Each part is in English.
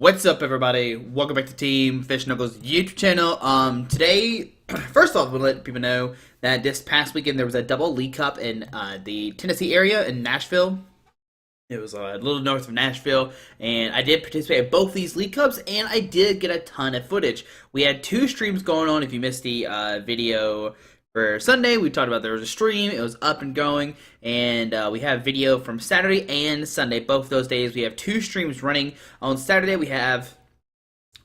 What's up, everybody? Welcome back to Team Fish Knuckles YouTube channel. Today, first off, we'll let people know that this past weekend there was a double League Cup in the Tennessee area in Nashville. It was a little north of Nashville, and I did participate in both these League Cups, and I did get a ton of footage. We had two streams going on. If you missed the video for Sunday, we talked about there was a stream. It was up and going, and we have video from Saturday and Sunday. Both those days, we have two streams running. On Saturday, we have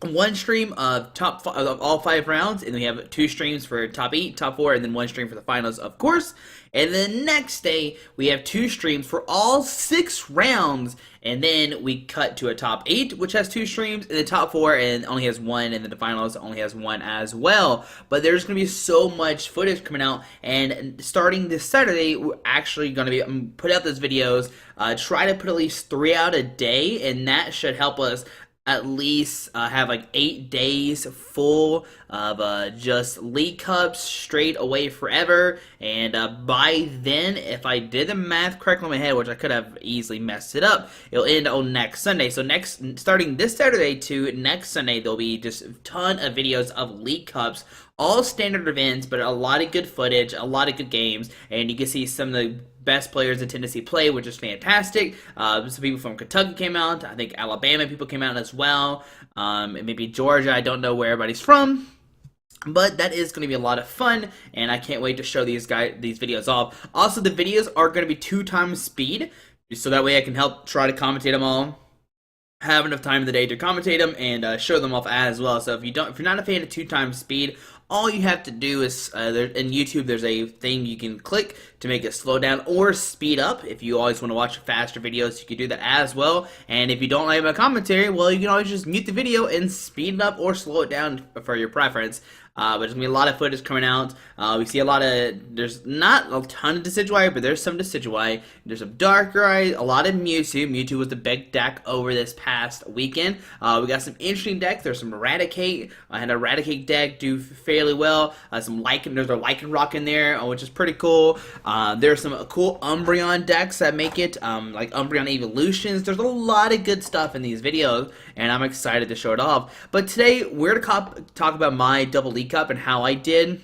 one stream of of all 5 rounds, and we have 2 streams for top 8, top 4, and then 1 stream for the finals, of course. And then next day, we have 2 streams for all 6 rounds, and then we cut to a top 8, which has 2 streams, and the top 4 and only has 1, and then the finals only has 1 as well. But there's going to be so much footage coming out, and starting this Saturday, we're actually going to be put out those videos, try to put at least 3 out a day, and that should help us at least have like 8 days full of just League Cups straight away forever. And by then, if I did the math correctly in my head, which I could have easily messed it up, it'll end on next Sunday. So starting this Saturday to next Sunday, there'll be just a ton of videos of League Cups, all standard events, but a lot of good footage, a lot of good games, and you can see some of the best players in Tennessee play, which is fantastic. Some people from Kentucky came out. I think Alabama people came out as well. And maybe Georgia. I don't know where everybody's from. But that is going to be a lot of fun, and I can't wait to show these videos off. Also, the videos are going to be 2 times speed, so that way I can help try to commentate them all. Have enough time in the day to commentate them and show them off as well. So if you're not a fan of 2 times speed, all you have to do is in YouTube there's a thing you can click to make it slow down or speed up. If you always want to watch faster videos, you can do that as well. And if you don't like my commentary, well, you can always just mute the video and speed it up or slow it down for your preference. But there's going to be a lot of footage coming out. We see a lot of, there's not a ton of Decidueye, but there's some Decidueye. There's some Darkrai, a lot of Mewtwo. Mewtwo was the big deck over this past weekend. We got some interesting decks. There's some Eradicate. I had a Eradicate deck do fairly well. There's a Lycanroc in there, which is pretty cool. There's some cool Umbreon decks that make it, like Umbreon Evolutions. There's a lot of good stuff in these videos, and I'm excited to show it off. But today, we're going to talk about my double League Cup and how I did,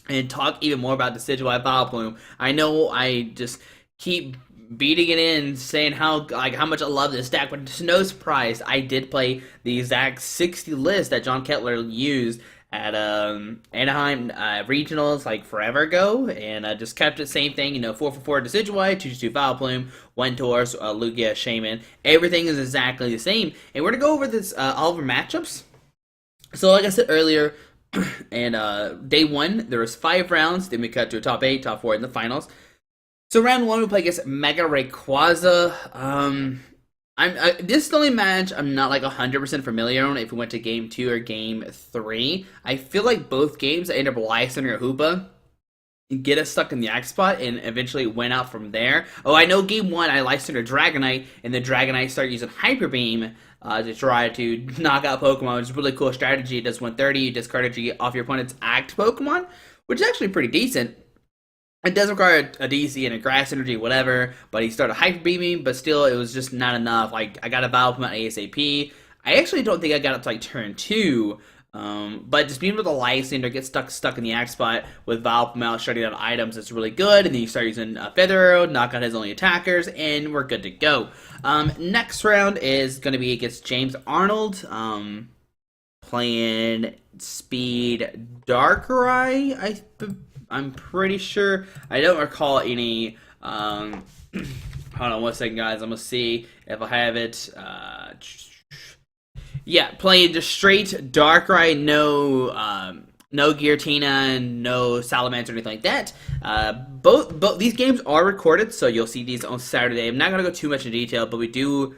and talk even more about Decidueye Vileplume. I know I just keep beating it in, saying how much I love this deck, but it's no surprise I did play the exact 60 list that John Kettler used at Anaheim regionals like forever ago, and I just kept it same thing, 4-for-4 Decidueye, 2-2 Vileplume, 1 Tauros, Lugia, Shaman. Everything is exactly the same, and we're gonna go over this all of our matchups. So like I said earlier, and day 1 there was 5 rounds. Then we cut to a top 8, top 4 in the finals. So round 1 we play against Mega Rayquaza. This is the only match I'm not like 100% familiar on. If we went to game 2 or game 3, I feel like both games I end up Lysing or Hoopa, get us stuck in the X spot, and eventually went out from there. Oh, I know game 1 I Lysing or Dragonite, and the Dragonite started using Hyper Beam to try to knock out Pokemon, which is a really cool strategy. It does 130, you discard energy off your opponent's active Pokemon, which is actually pretty decent. It does require a DC and a Grass Energy, whatever, but he started Hyper Beaming, but still, it was just not enough. Like, I got a Vileplume ASAP. I actually don't think I got up to, like, turn 2, but just being able to Lysing or get stuck in the Axe spot with Vileplume out, shutting down items is really good, and then you start using Feather Arrow, knock out his only attackers, and we're good to go. Next round is going to be against James Arnold, playing Speed Darkrai, I'm pretty sure. I don't recall any, hold on 1 second, guys. I'm going to see if I have it. Yeah, playing just straight Darkrai, no Giratina, no Salamence or anything like that. Both these games are recorded, so you'll see these on Saturday. I'm not going to go too much in detail, but we do...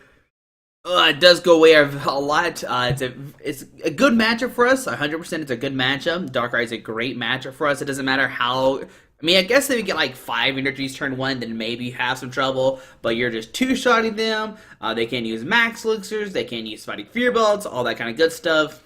it does go away a lot. It's a good matchup for us. 100% it's a good matchup. Darkrai is a great matchup for us. It doesn't matter how... I mean, I guess if you get like 5 energies turn 1, then maybe you have some trouble, but you're just 2-shotting them. They can't use Max Elixirs, they can't use Fighting Fear Belts, all that kind of good stuff.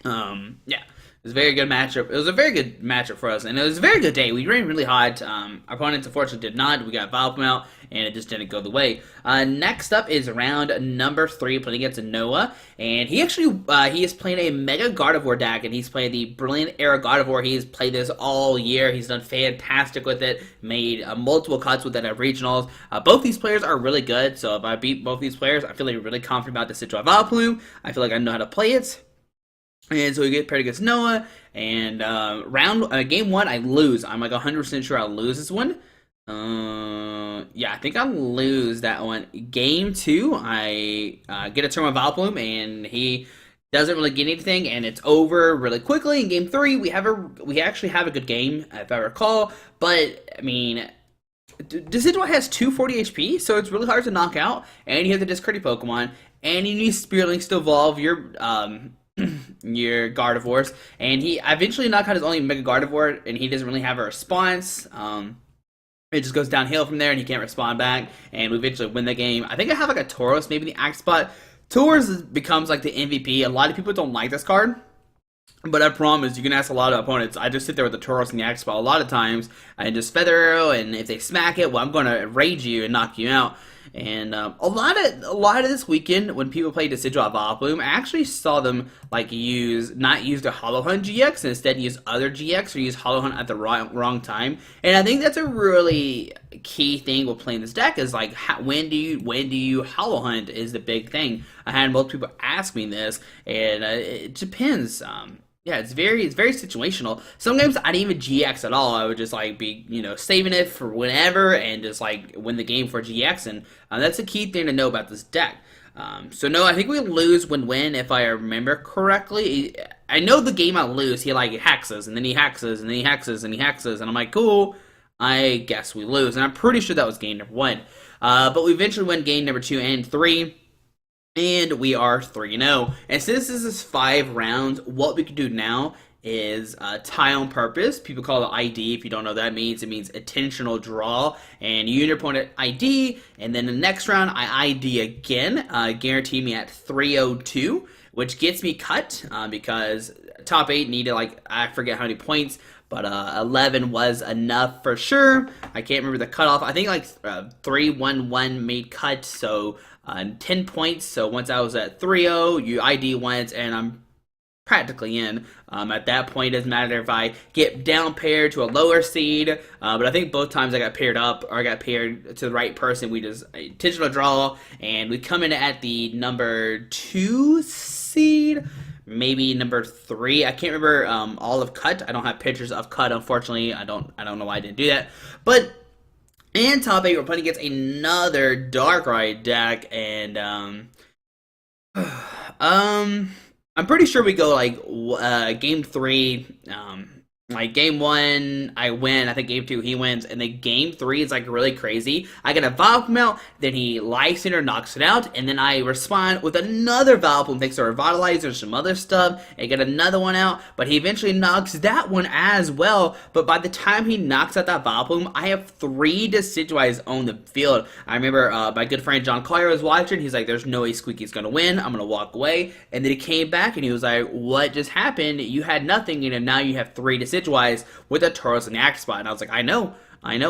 Yeah, it was a very good matchup. It was a very good matchup for us, and it was a very good day. We ran really hot. Our opponents unfortunately did not. We got Valpum out, and it just didn't go the way. Next up is round number 3, playing against Noah, and he is playing a Mega Gardevoir deck, and he's playing the Brilliant Era Gardevoir. He's played this all year. He's done fantastic with it. Made multiple cuts with it at regionals. Both these players are really good, so if I beat both these players, I feel like really confident about the Decidueye Valplume. I feel like I know how to play it. And so we get paired against Noah, and game 1, I lose. I'm like 100% sure I'll lose this one. Yeah, I think I'll lose that one. Game 2, I get a turn with Valplume, and he doesn't really get anything, and it's over really quickly. In game 3, we actually have a good game, if I recall. But I mean, Decidueye has 240 HP, so it's really hard to knock out. And you have the discarded Pokemon, and you need Spirit Links to evolve your your Gardevoirs, and he eventually knocked out his only Mega Gardevoir, and he doesn't really have a response. It just goes downhill from there, and he can't respond back, and we eventually win the game. I think I have like a Tauros, maybe the Axe Spot. Tauros becomes like the MVP. A lot of people don't like this card, but I promise, you can ask a lot of opponents. I just sit there with the Tauros and the Axe Spot a lot of times, and just Feather Arrow, and if they smack it, well, I'm going to rage you and knock you out. And a lot of this weekend, when people played Decidueye Valplume, I actually saw them like not use the Hollow Hunt GX, and instead use other GX or use Hollow Hunt at the wrong time. And I think that's a really key thing with playing this deck is like when do you Hollow Hunt is the big thing. I had multiple people ask me this, and it depends. Yeah, it's very situational. Some games I didn't even GX at all. I would just like be, saving it for whenever and just like win the game for GX. And that's a key thing to know about this deck. So no, I think we lose win if I remember correctly. I know the game I lose, he like hexes and then he hexes and then he hexes and he hexes. And I'm like, cool, I guess we lose. And I'm pretty sure that was game number 1. But we eventually win game number 2 and 3. And we are 3-0. And since this is 5 rounds, what we can do now is tie on purpose. People call it ID. If you don't know what that means, it means intentional draw. And you and your opponent ID, and then the next round I ID again, guarantee me at 302, which gets me cut because top 8 needed like, I forget how many points, but 11 was enough for sure. I can't remember the cutoff. I think like 311 made cut, so 10 points. So once I was at 3-0, you ID once, and I'm practically in. At that point, it doesn't matter if I get down paired to a lower seed, but I think both times I got paired up or I got paired to the right person. We just intentional draw, and we come in at the number 2 seed. Maybe number 3. I can't remember all of Cut. I don't have pictures of Cut, unfortunately. I don't know why I didn't do that. But in top 8, we're playing against another Darkrai deck, and I'm pretty sure we go like game 3. Like game 1, I win. I think game 2, he wins. And then game 3 is like really crazy. I get a Valplume out, then he Life Center knocks it out, and then I respond with another Valplume thanks to Revitalizer, some other stuff, and get another one out. But he eventually knocks that one as well. But by the time he knocks out that Valplume, I have 3 Decidueyes on the field. I remember my good friend John Collier was watching. He's like, "There's no way Squeaky's gonna win. I'm gonna walk away." And then he came back and he was like, "What just happened? You had nothing, and now you have 3 Decidueyes with a Tauros and the Axe Spot." And I was like, I know,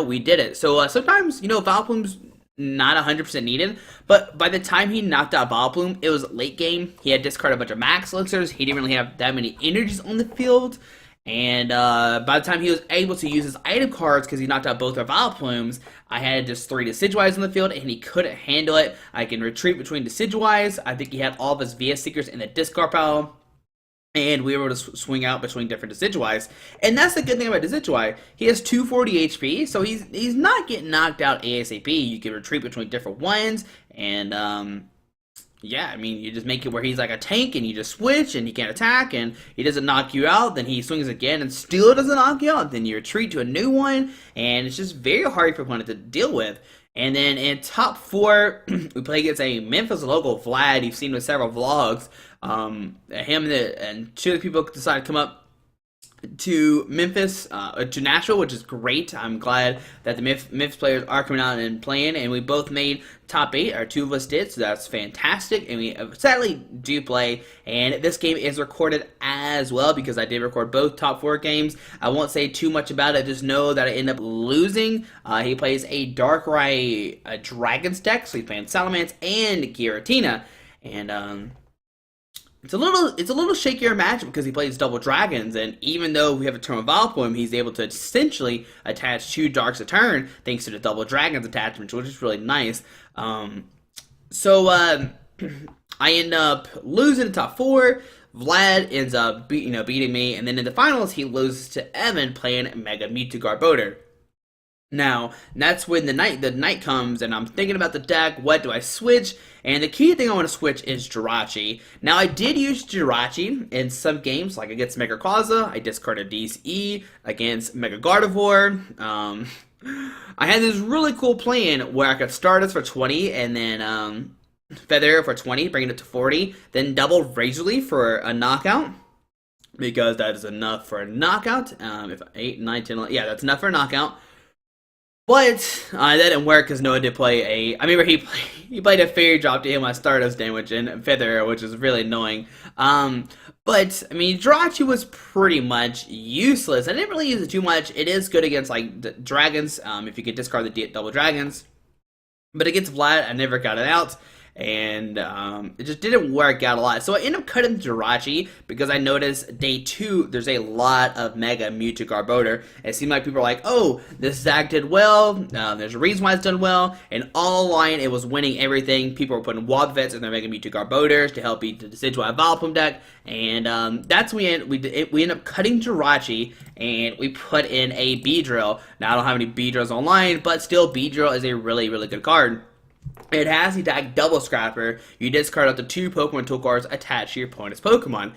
we did it. So sometimes, Valplume's not 100% needed, but by the time he knocked out Valplume, it was late game. He had discarded a bunch of Max Elixirs. He didn't really have that many energies on the field. And by the time he was able to use his item cards, because he knocked out both our Valplumes, I had just 3 Decidueyes on the field, and he couldn't handle it. I can retreat between Decidueyes. I think he had all of his VS Seekers in the discard pile. And we were able to swing out between different Decidueyes. And that's the good thing about Decidueye. He has 240 HP, so he's not getting knocked out ASAP. You can retreat between different ones. And, yeah, I mean, you just make it where he's like a tank, and you just switch, and he can't attack, and he doesn't knock you out. Then he swings again, and still doesn't knock you out. Then you retreat to a new one, and it's just very hard for opponent to deal with. And then in top 4, we play against a Memphis local, Vlad. You've seen with several vlogs. Him and 2 other people decided to come up to Memphis, to Nashville, which is great. I'm glad that the Memphis players are coming out and playing, and we both made top 8, or 2 of us did, so that's fantastic. And we sadly do play, and this game is recorded as well because I did record both top 4 games. I won't say too much about it, just know that I end up losing. He plays a Darkrai Dragons deck, so he's playing Salamence and Giratina, and it's a little shakier match because he plays double dragons, and even though we have a turn of Valpoem, he's able to essentially attach 2 darks a turn thanks to the double dragons attachment, which is really nice. So I end up losing the top 4. Vlad ends up beating me, and then in the finals he loses to Evan playing Mega Mewtwo Garbodor. Now, that's when the night comes, and I'm thinking about the deck, what do I switch? And the key thing I want to switch is Jirachi. Now, I did use Jirachi in some games, like against Mega Quaza. I discarded DCE against Mega Gardevoir. I had this really cool plan where I could start us for 20, and then Feather for 20, bring it to 40, then double Razor Leaf for a knockout, because that is enough for a knockout. If 8, 9, 10, 11, yeah, that's enough for a knockout. But that didn't work because Noah did play a. I remember he played a fairy drop to hit my Stardust damage and Feather, which is really annoying. But I mean, Jirachi was pretty much useless. I didn't really use it too much. It is good against like dragons, if you could discard the double dragons. But against Vlad, I never got it out. And it just didn't work out a lot. So I ended up cutting Jirachi because I noticed day 2 there's a lot of Mega Mewtwo Garbodor. It seemed like people were like, oh, this Zag did well, there's a reason why it's done well, and all line it was winning everything. People were putting Wobbuffets in their Mega Mewtwo Garbodors to help beat the Decidueye Valpum deck, and that's when we ended up cutting Jirachi, and we put in a Beedrill. Now I don't have any Beedrills online, but still Beedrill is a really, really good card. It has the attack Double Scrapper. You discard up to 2 Pokemon tool cards attached to your opponent's Pokemon.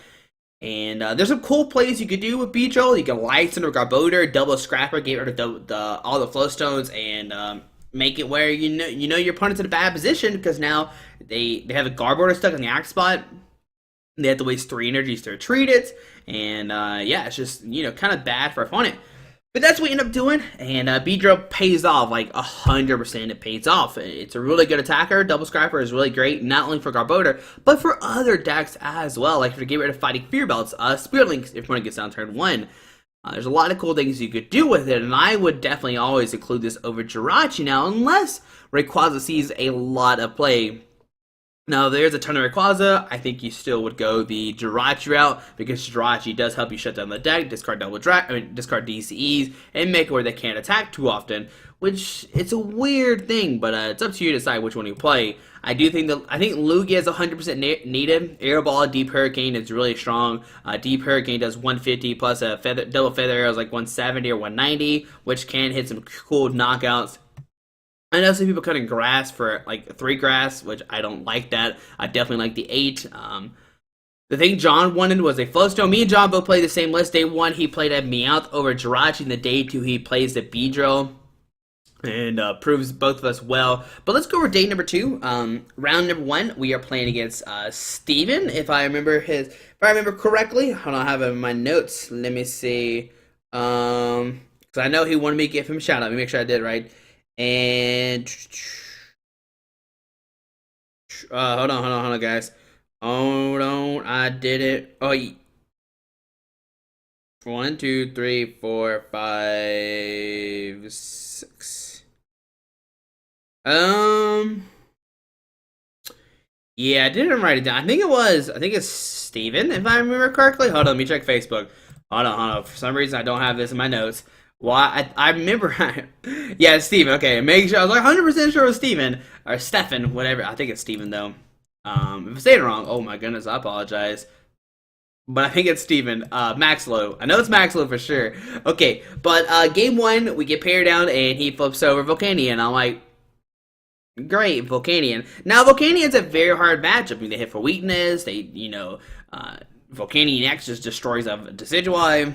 And there's some cool plays you could do with Beedrill. You can Light Center Garbodor, Double Scrapper, get rid of all the Flow Stones, and make it where you know your opponent's in a bad position because now they have a Garbodor stuck in the axe spot. They have to waste 3 energies to retreat it, and yeah, it's just kind of bad for opponent. But that's what we end up doing, and Beedrill pays off, like 100% it pays off. It's a really good attacker. Double Scrapper is really great, not only for Garbodor, but for other decks as well, like if you get rid of Fighting Fear Belts, Spirit Link if one gets down turn 1. There's a lot of cool things you could do with it, and I would definitely always include this over Jirachi now, unless Rayquaza sees a lot of play. Now, there's a ton of Rayquaza. I think you still would go the Jirachi route because Jirachi does help you shut down the deck, discard discard DCEs, and make it where they can't attack too often. Which it's a weird thing, but it's up to you to decide which one you play. I think Lugia is 100% needed. Air Ball, Deep Hurricane is really strong. Deep Hurricane does 150 plus a double Feather Arrow is like 170 or 190, which can hit some cool knockouts. I know some people cutting grass for like 3 grass, which I don't like that. I definitely like the 8. The thing John wanted was a Flowstone. Me and John both played the same list. Day 1, he played a Meowth over Jirachi, and the day 2, he plays the Beedrill. And proves both of us well. But let's go over day number 2. Round number 1, we are playing against Steven, if I remember correctly. Hold on, I have it in my notes. Let me see. Because I know he wanted me to give him a shout out. Let me make sure I did it right. And hold on, guys. Hold on, I did it. Oh, 1, 2, 3, 4, 5, 6. Yeah, I didn't write it down. I think it's Steven, if I remember correctly. Hold on, let me check Facebook. Hold on. For some reason, I don't have this in my notes. Well, I remember. Yeah, it's Steven. Okay, make sure. I was like 100% sure it was Steven. Or Stefan, whatever. I think it's Steven, though. If I say it wrong, oh my goodness, I apologize. But I think it's Steven. Maxlow. I know it's Maxlow for sure. Okay, but game 1, we get paired down, and he flips over Volcanion. I'm like, great, Volcanion. Now, Volcanions a very hard matchup. I mean, they hit for weakness. They, Volcanion X just destroys a Decidueye.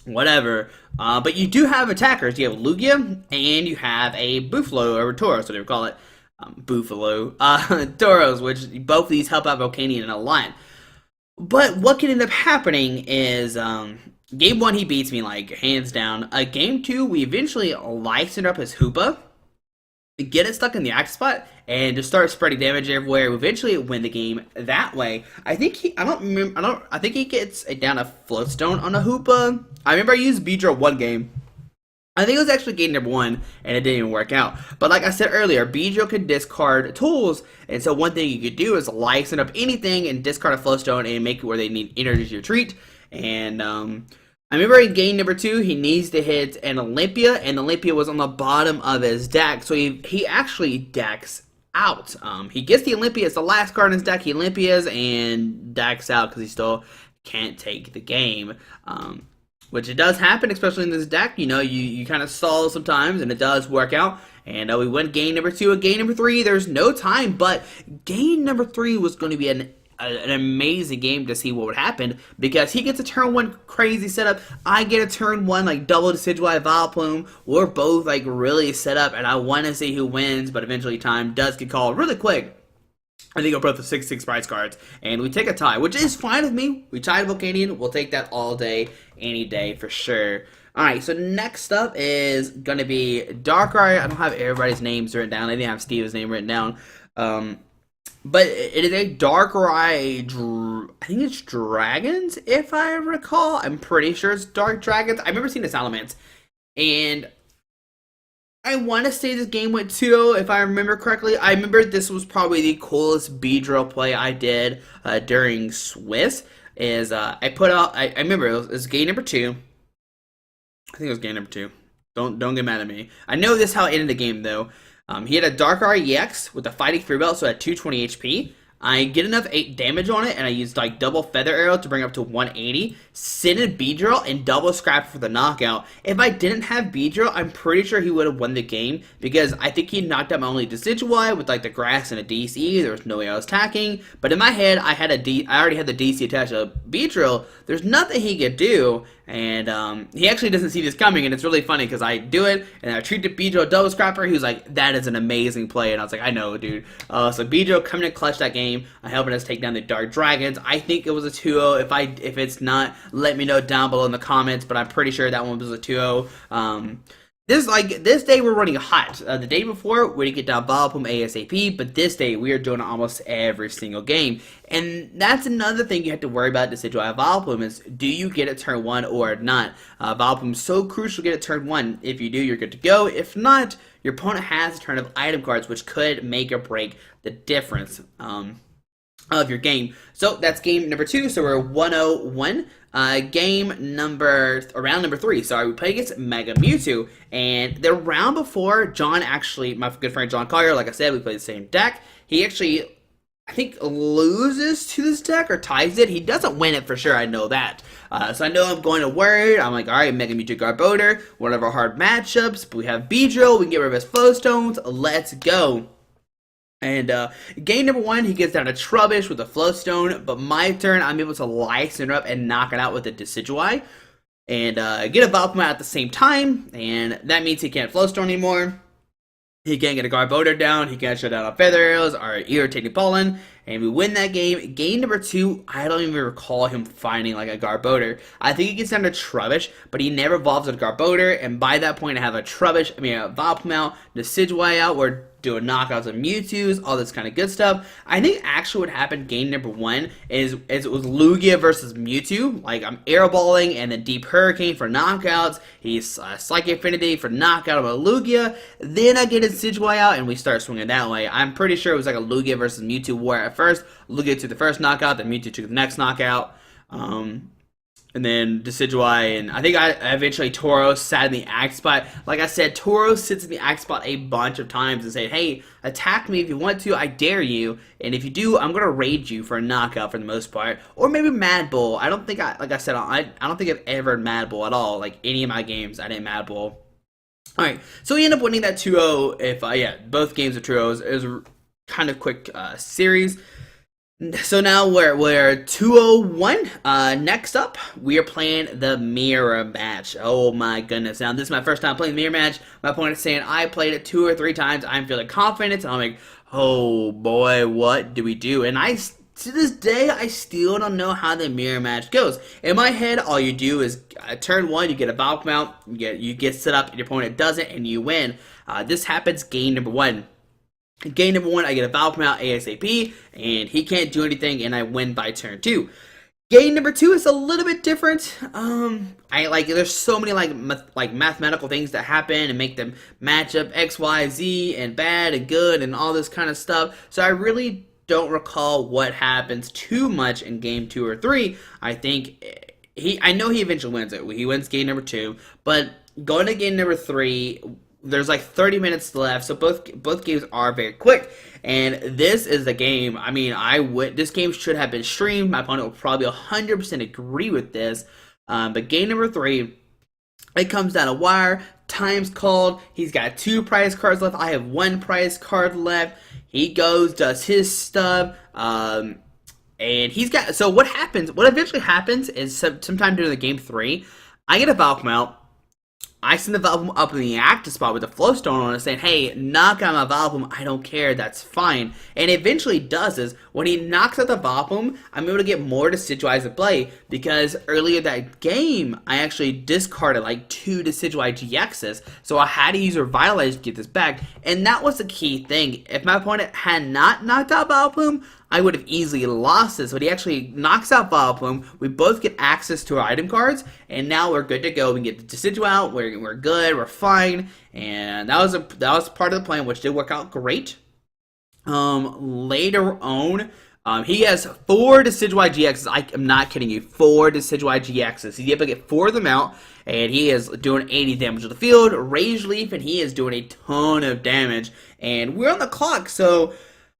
Whatever. But you do have attackers. You have Lugia, and you have a Buffalo, or Tauros, whatever you call it. Buffalo. Tauros, which both of these help out Volcanion in a lot. But what can end up happening is game one he beats me like hands down. Game two we eventually licensed up his Hoopa, get it stuck in the axe spot, and just start spreading damage everywhere. Eventually win the game that way. I think I don't remember. I think he gets a down a floatstone on a Hoopa. I remember I used Beedrill one game. I think it was actually game number one, and it didn't even work out. But like I said earlier, Beedrill can discard tools, and so one thing you could do is license up anything and discard a flowstone and make it where they need energy to retreat. And I remember in game number two, he needs to hit an Olympia, and Olympia was on the bottom of his deck, so he actually decks out. He gets the Olympia, it's the last card in his deck, he Olympias, and decks out because he still can't take the game. Which it does happen, especially in this deck. You know, you kind of stall sometimes, and it does work out. And we went game number two and game number three. There's no time, but game number three was going to be an amazing game to see what would happen, because he gets a turn one crazy setup. I get a turn one like double Decidueye Vileplume. We're both like really set up, and I want to see who wins, but eventually time does get called really quick. I think I'll both with 6 prize cards, and we take a tie, which is fine with me. We tied Volcanion. We'll take that all day, any day for sure. Alright, so next up is going to be Darkrai. I don't have everybody's names written down. I didn't have Steve's name written down. But it is a Darkrai, I think it's Dragons, if I recall. I'm pretty sure it's Dark Dragons. I remember seeing the Salamence, and I want to say this game went 2-0, if I remember correctly. I remember this was probably the coolest Beedrill play I did during Swiss. I put out, I remember it was game number 2. I think it was game number 2. Don't get mad at me. I know this is how it ended the game though. He had a Darkrai EX with a Fighting Free Belt, so at 220 HP. I get enough 8 damage on it, and I used like double Feather Arrow to bring up to 180. Send in Beedrill and double Scrap for the knockout. If I didn't have Beedrill, I'm pretty sure he would have won the game, because I think he knocked out my only Decidueye with like the grass and a DC. There was no way I was attacking. But in my head, I already had the DC attached to Beedrill. There's nothing he could do, and he actually doesn't see this coming, and it's really funny because I do it, and I treat the Beedrill double Scrapper. He was like, "That is an amazing play," and I was like, "I know, dude." So Beedrill coming to clutch that game, helping us take down the Dark Dragons. I think it was a 2-0. If it's not, let me know down below in the comments, but I'm pretty sure that one was a 2-0. This day we're running hot. The day before we didn't get down Vileplume ASAP, but this day we are doing it almost every single game. And that's another thing you have to worry about Decidueye Vileplume is, do you get it turn 1 or not? Vileplume's so crucial to get it turn 1. If you do, you're good to go. If not, your opponent has a turn of item cards, which could make or break the difference of your game. So that's game number 2. So we're 1-0-1. Round number 3. Sorry, we played against Mega Mewtwo, and the round before, John actually, my good friend John Collier, like I said, we played the same deck. He actually, I think, loses to this deck or ties it. He doesn't win it for sure. I know that. So I know I'm going to worry. I'm like, all right, Mega Mewtwo Garbodor, one of our hard matchups. But we have Beedrill. We can get rid of his Flowstones. Let's go. And game number 1, he gets down to Trubbish with a Flowstone, but my turn, I'm able to license up and knock it out with a Decidueye, and get a Vileplume out at the same time, and that means he can't Flowstone anymore. He can't get a Garbodor down, he can't shut down our Feather Arrows, our Irritating Pollen, and we win that game. Game number 2, I don't even recall him finding like a Garbodor. I think he gets down to Trubbish, but he never evolves a Garbodor, and by that point I have a Vileplume out, Decidueye out, we're doing knockouts of Mewtwo's, all this kind of good stuff. I think actually what happened game number 1 is it was Lugia versus Mewtwo. Like, I'm airballing and then Deep Hurricane for knockouts. He's Psychic Affinity for knockout of a Lugia. Then I get a Decidueye out and we start swinging that way. I'm pretty sure it was like a Lugia versus Mewtwo war at first. Lugia took the first knockout, then Mewtwo took the next knockout. And then Decidueye, and I think I eventually Tauros sat in the axe spot. Like I said, Tauros sits in the axe spot a bunch of times and say, hey, attack me if you want to, I dare you. And if you do, I'm going to raid you for a knockout for the most part. Or maybe Mad Bull. I don't think, like I said, I don't think I've ever Mad Bull at all. Like any of my games, I didn't Mad Bull. Alright, so we end up winning that 2-0. Both games are 2-0s. It was a kind of quick series. So now we're 2-0-1. Next up, we are playing the mirror match. Oh my goodness. Now, this is my first time playing the mirror match. My opponent is saying I played it 2 or 3 times. I'm feeling confident. And I'm like, oh boy, what do we do? And I to this day, I still don't know how the mirror match goes. In my head, all you do is turn one, you get a Valk mount, you get set up, and your opponent doesn't, and you win. This happens game number one. Game number one, I get a Valk mount ASAP, and he can't do anything, and I win by turn two. Game number two is a little bit different. There's so many mathematical things that happen and make them match up X, Y, Z, and bad and good and all this kind of stuff. So I really don't recall what happens too much in game two or three. I know he eventually wins it. He wins game number two, but going to game number three, there's like 30 minutes left, so both games are very quick. And this is the game. I mean, this game should have been streamed. My opponent will probably 100% agree with this. But game number three, it comes down a wire. Time's called. He's got 2 prize cards left. I have 1 prize card left. He goes, does his stuff. And he's got. So what happens? What eventually happens is sometime during the game 3, I get a Valk mount. I send the Valk up in the active spot with the Flowstone on it saying, hey, knock out my Valk, I don't care, that's fine. And eventually does is, when he knocks out the Valk, I'm able to get more Decidueyes to play, because earlier that game, I actually discarded like 2 Decidueye GXs, so I had to use Revitalize to get this back, and that was the key thing. If my opponent had not knocked out Valk, I would have easily lost this, but he actually knocks out Vileplume. We both get access to our item cards, and now we're good to go. We get the Decidueye out, we're good, we're fine, and that was part of the plan, which did work out great. Later on, he has 4 Decidueye GXs. I am not kidding you, 4 Decidueye GXs. He's able to get 4 of them out, and he is doing 80 damage to the field, Rage Leaf, and he is doing a ton of damage. And we're on the clock, so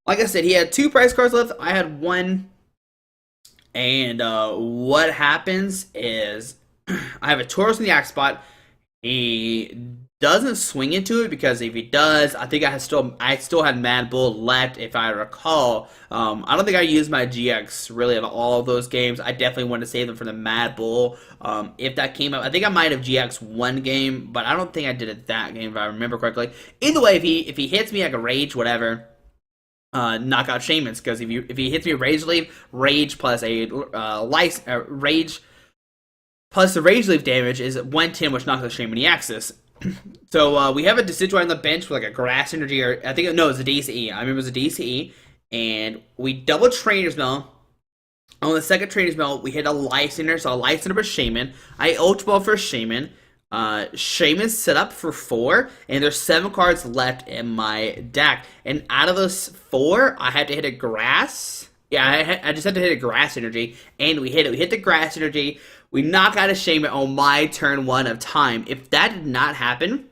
like I said, he had 2 prize cards left. I had 1. And what happens is I have a Tauros in the axe spot. He doesn't swing into it, because if he does, I think I still had Mad Bull left, if I recall. I don't think I used my GX really in all of those games. I definitely wanted to save them for the Mad Bull. If that came up, I think I might have GX one game, but I don't think I did it that game if I remember correctly. Either way, if he hits me like a Rage, whatever, knockout Shamans, because if he hits me with Rage Leaf, Rage plus Rage plus the Rage Leaf damage is 110, which knocks out Shaman Axis. So we have a Decidueye on the bench with like a Grass Energy, or I think no, it's a DCE. I remember it was a DCE, and we double Trainer's Mail. On the second Trainer's Mail, we hit a Life Center, so a Life Center for Shaman. I Ultra Ball for Shaman. Shaman's set up for 4, and there's 7 cards left in my deck. And out of those 4, I had to hit a Grass. Yeah, I just had to hit a Grass Energy, and we hit it. We hit the Grass Energy. We knock out a Shaman on my turn 1 of time. If that did not happen,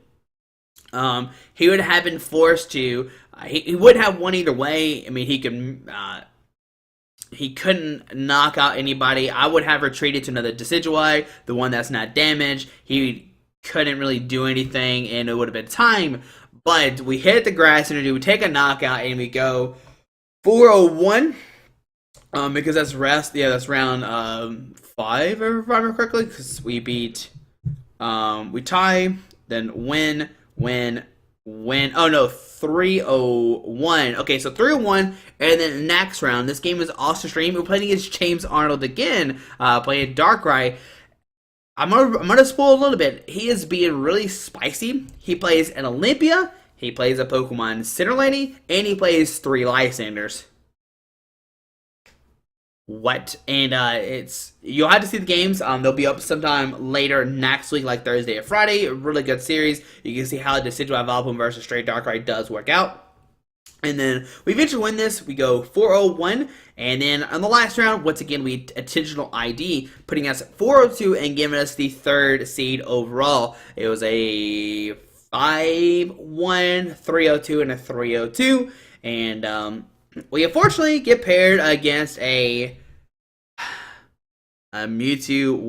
he would have been forced to. He would have won either way. I mean, he couldn't knock out anybody. I would have retreated to another Decidueye, the one that's not damaged. He couldn't really do anything, and it would have been time. But we hit the Grass Energy, we take a knockout, and we go 401. Because that's rest. Yeah, that's round 5, if I remember correctly. Because we beat, we tie, then win. Oh no, 301. Okay, so 301, and then next round, this game is also streamed. We're playing against James Arnold again, playing Darkrai. I'm gonna spoil a little bit. He is being really spicy. He plays an Olympia, he plays a Pokemon Center Lady, and he plays 3 Lysanders. What? And you'll have to see the games. They'll be up sometime later next week, like Thursday or Friday. A really good series. You can see how the Decidueye Vileplume versus Straight Darkrai does work out. And then we eventually win this. We go 401. And then on the last round, once again, we intentional ID, putting us at 402 and giving us the 3rd seed overall. It was a 5-1, 302, and a 302. And we unfortunately get paired against a Mewtwo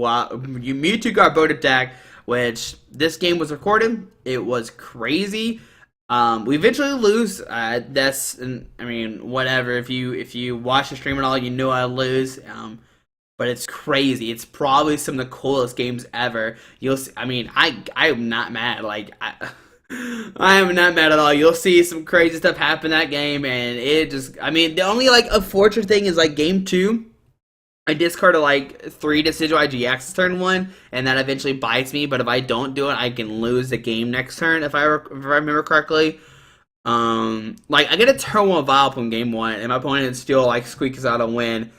Garbodor deck, which this game was recorded. It was crazy. We eventually lose. I mean, whatever. If you watch the stream and all, you know I lose. But it's crazy. It's probably some of the coolest games ever. You'll see, I mean, I am not mad. Like I am not mad at all. You'll see some crazy stuff happen in that game, and it just, I mean, the only like unfortunate thing is like game two. I discarded like 3 Decidueye GXs turn 1, and that eventually bites me. But if I don't do it, I can lose the game next turn if I remember correctly. Like I get a turn 1 Vileplume game 1, and my opponent still like squeaks out a win.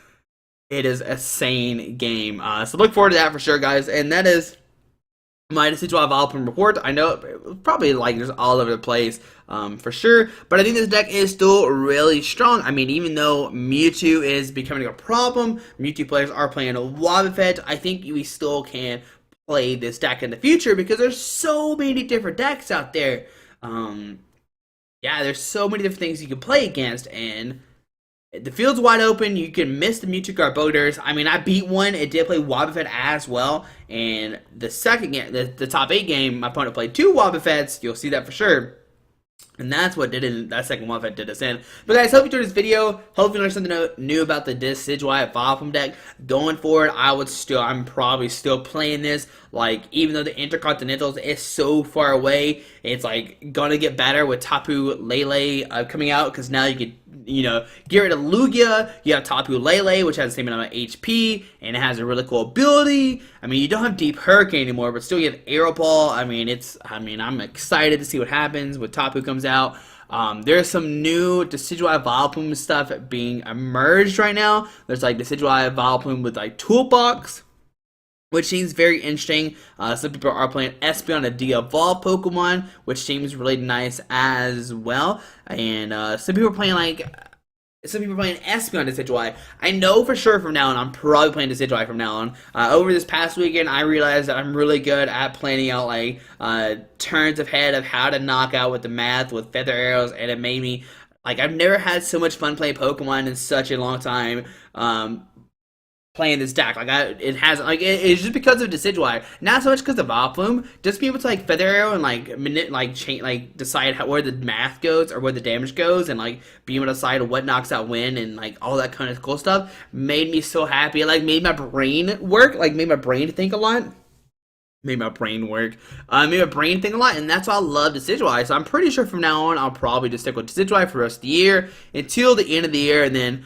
It is a sane game. So look forward to that for sure, guys. And that is my Decidueye Vileplume report. I know it probably like just all over the place, for sure. But I think this deck is still really strong. I mean, even though Mewtwo is becoming a problem, Mewtwo players are playing a Wobbuffet, I think we still can play this deck in the future because there's so many different decks out there. Yeah, there's so many different things you can play against, and the field's wide open. You can miss the Mewtwo Garbodors. I mean, I beat one. It did play Wobbuffet as well. And the second game, the top 8 game, my opponent played 2 Wobbuffets. You'll see that for sure. And that's what that second one that did us in. But guys, hope you enjoyed this video. Hope you learned something new about the Decidueye Vileplume deck. Going forward, I'm probably still playing this. Like, even though the Intercontinentals is so far away, it's like gonna get better with Tapu Lele coming out, because now you can, get rid of Lugia. You have Tapu Lele, which has the same amount of HP, and it has a really cool ability. I mean, you don't have Deep Hurricane anymore, but still you have Aero Ball. I mean, I'm excited to see what happens when Tapu comes out. There's some new Decidueye Vileplume stuff being emerged right now. There's like Decidueye Vileplume with like Toolbox, which seems very interesting. Some people are playing Espeon, a de-evolved Pokemon, which seems really nice as well. And some people are playing Espeon Decidueye. I know for sure from now on, I'm probably playing Decidueye from now on. Over this past weekend, I realized that I'm really good at planning out like turns ahead of how to knock out with the math with feather arrows, and it made me like I've never had so much fun playing Pokemon in such a long time. Playing this deck, it's just because of Decidueye, not so much because of Vileplume. Just be able to like Feather Arrow and decide where the math goes or where the damage goes, and like be able to decide what knocks out when, and like all that kind of cool stuff made me so happy. It like made my brain work, like made my brain think a lot. Made my brain work. Made my brain think a lot, and that's why I love Decidueye. So I'm pretty sure from now on, I'll probably just stick with Decidueye for the rest of the year until the end of the year, and then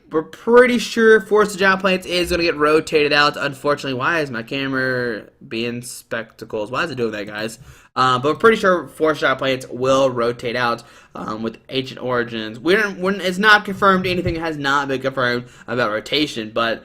we're pretty sure Forest of Giant Plants is going to get rotated out. Unfortunately, why is my camera being spectacles? Why is it doing that, guys? But we're pretty sure Forest of Giant Plants will rotate out with Ancient Origins. It's not confirmed. Anything has not been confirmed about rotation, but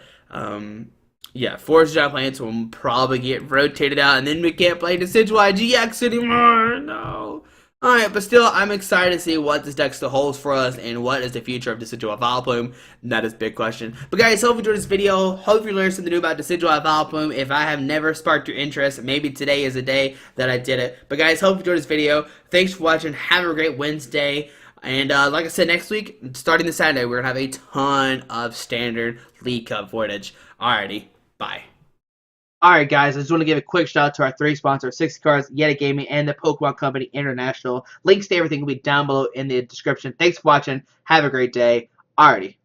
yeah, Forest of Giant Plants will probably get rotated out, and then we can't play Decidueye GX anymore. No. Alright, but still, I'm excited to see what this deck still holds for us and what is the future of Decidueye Vileplume. That is a big question. But guys, hope you enjoyed this video. Hope you learned something new about Decidueye Vileplume. If I have never sparked your interest, maybe today is the day that I did it. But guys, hope you enjoyed this video. Thanks for watching. Have a great Wednesday. And like I said, next week, starting this Saturday, we're going to have a ton of standard League Cup footage. Alrighty, bye. Alright guys, I just want to give a quick shout out to our 3 sponsors, 60 Cards, Yeti Gaming, and the Pokemon Company International. Links to everything will be down below in the description. Thanks for watching. Have a great day. Alrighty.